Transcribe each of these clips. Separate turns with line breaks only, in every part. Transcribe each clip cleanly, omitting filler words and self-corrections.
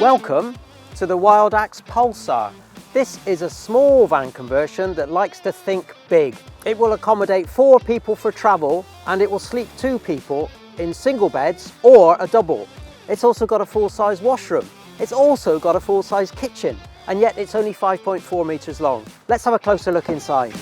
Welcome to the WildAx Pulsar. This is a small van conversion that likes to think big. It will accommodate 4 people for travel, and it will sleep 2 people in single beds or a double. It's also got a full-size washroom. It's also got a full-size kitchen, and yet it's only 5.4 meters long. Let's have a closer look inside.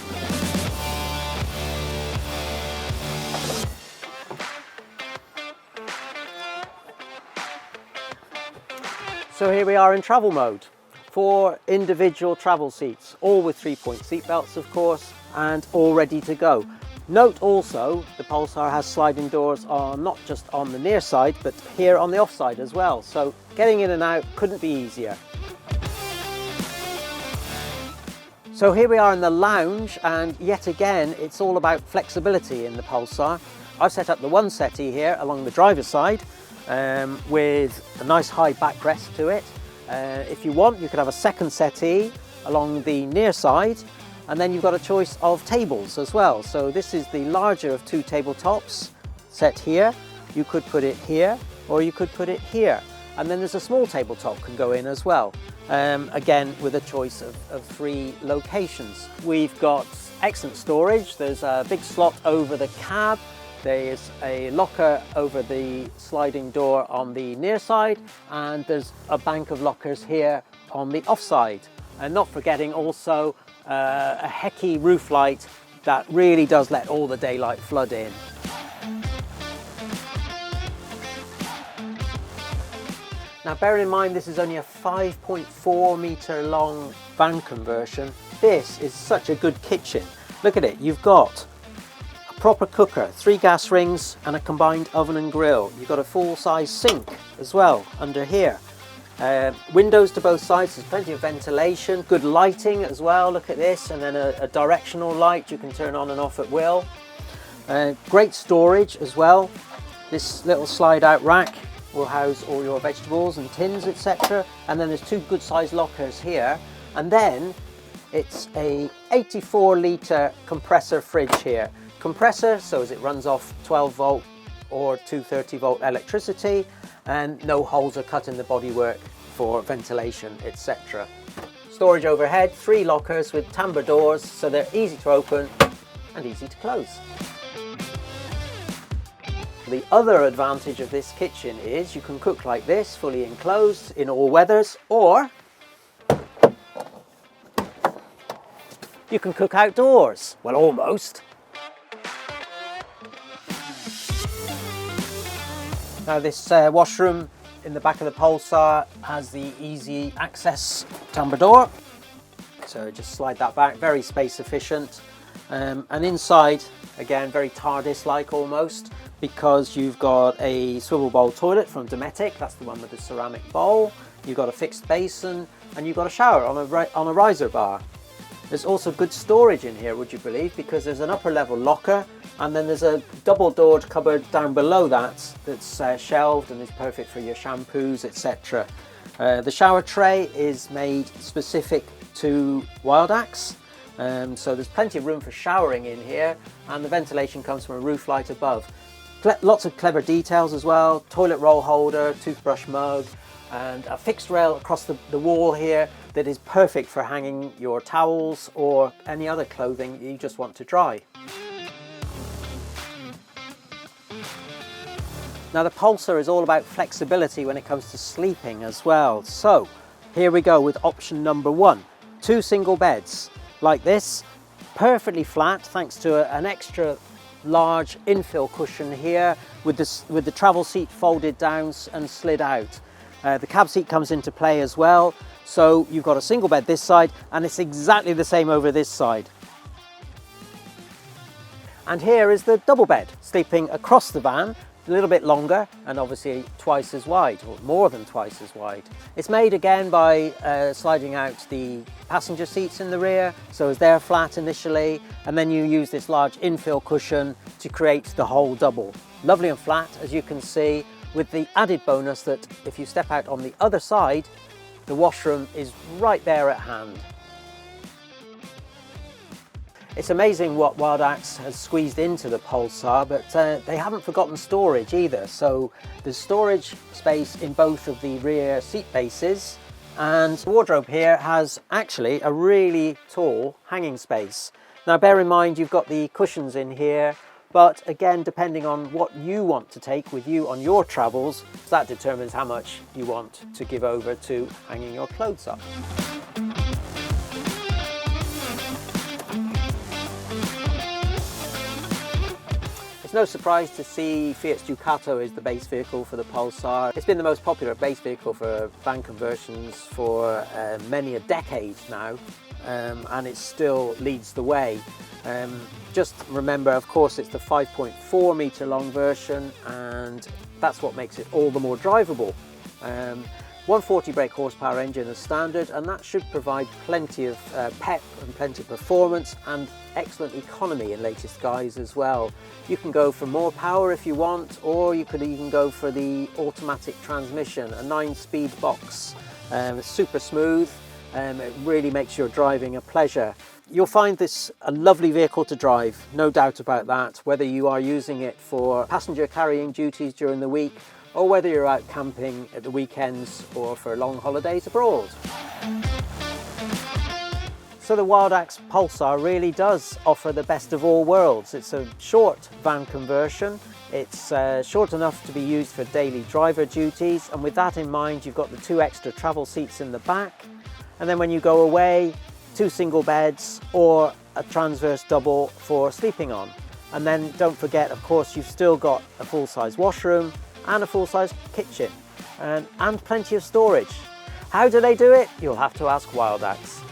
So here we are in travel mode. 4 individual travel seats, all with 3-point seat belts of course, and all ready to go. Note also, the Pulsar has sliding doors on not just on the near side, but here on the off side as well. So getting in and out couldn't be easier. So here we are in the lounge, and yet again, it's all about flexibility in the Pulsar. I've set up the one settee here along the driver's side, with a nice high backrest to it. If you want, you could have a second settee along the near side, and then you've got a choice of tables as well. So this is the larger of 2 tabletops set here. You could put it here, or you could put it here. And then there's a small tabletop can go in as well. Again, with a choice of 3 locations. We've got excellent storage. There's a big slot over the cab. There's a locker over the sliding door on the near side, and there's a bank of lockers here on the off side. And not forgetting also a hecky roof light that really does let all the daylight flood in. Now bear in mind, this is only a 5.4 meter long van conversion. This is such a good kitchen. Look at it, you've got proper cooker, 3 gas rings and a combined oven and grill. You've got a full-size sink as well under here. Windows to both sides, there's plenty of ventilation, good lighting as well, look at this, and then a directional light you can turn on and off at will. Great storage as well. This little slide out rack will house all your vegetables and tins, etc. And then there's 2 good sized lockers here, and then it's a 84 litre compressor fridge here. Compressor, so as it runs off 12 volt or 230 volt electricity, and no holes are cut in the bodywork for ventilation, etc. Storage overhead, 3 lockers with timbre doors, so they're easy to open and easy to close. The other advantage of this kitchen is you can cook like this, fully enclosed in all weathers, or you can cook outdoors. Well, almost. Now this washroom in the back of the Pulsar has the easy access timbre door. So just slide that back, very space efficient. And inside, again, very TARDIS-like almost, because you've got a swivel bowl toilet from Dometic, that's the one with the ceramic bowl. You've got a fixed basin, and you've got a shower on a riser bar. There's also good storage in here, would you believe, because there's an upper level locker, and then there's a double doored cupboard down below that's shelved and is perfect for your shampoos, etc. The shower tray is made specific to WildAx, so there's plenty of room for showering in here, and the ventilation comes from a roof light above. Lots of clever details as well, toilet roll holder, toothbrush mug, and a fixed rail across the wall here that is perfect for hanging your towels or any other clothing you just want to dry. Now the Pulsar is all about flexibility when it comes to sleeping as well. So here we go with option number 1. 2 single beds like this, perfectly flat thanks to an extra large infill cushion here with the travel seat folded down and slid out. The cab seat comes into play as well, so you've got a single bed this side, and it's exactly the same over this side. And here is the double bed, sleeping across the van, a little bit longer and obviously twice as wide, or more than twice as wide. It's made again by sliding out the passenger seats in the rear, so as they're flat initially, and then you use this large infill cushion to create the whole double. Lovely and flat, as you can see, with the added bonus that if you step out on the other side, the washroom is right there at hand. It's amazing what WildAx has squeezed into the Pulsar, but they haven't forgotten storage either. So there's storage space in both of the rear seat bases, and the wardrobe here has actually a really tall hanging space. Now bear in mind you've got the cushions in here, but again, depending on what you want to take with you on your travels, that determines how much you want to give over to hanging your clothes up. It's no surprise to see Fiat's Ducato is the base vehicle for the Pulsar. It's been the most popular base vehicle for van conversions for many a decade now, and it still leads the way. Just remember, of course, it's the 5.4 metre long version, and that's what makes it all the more drivable. 140 brake horsepower engine as standard, and that should provide plenty of pep and plenty of performance and excellent economy in latest guise as well. You can go for more power if you want, or you could even go for the automatic transmission, a 9-speed box. It's super smooth, it really makes your driving a pleasure. You'll find this a lovely vehicle to drive, no doubt about that, whether you are using it for passenger carrying duties during the week, or whether you're out camping at the weekends or for long holidays abroad. So the WildAx Pulsar really does offer the best of all worlds. It's a short van conversion. It's short enough to be used for daily driver duties, and with that in mind, you've got the 2 extra travel seats in the back, and then when you go away, 2 single beds or a transverse double for sleeping on. And then don't forget, of course, you've still got a full-size washroom and a full-size kitchen and plenty of storage. How do they do it? You'll have to ask WildAx.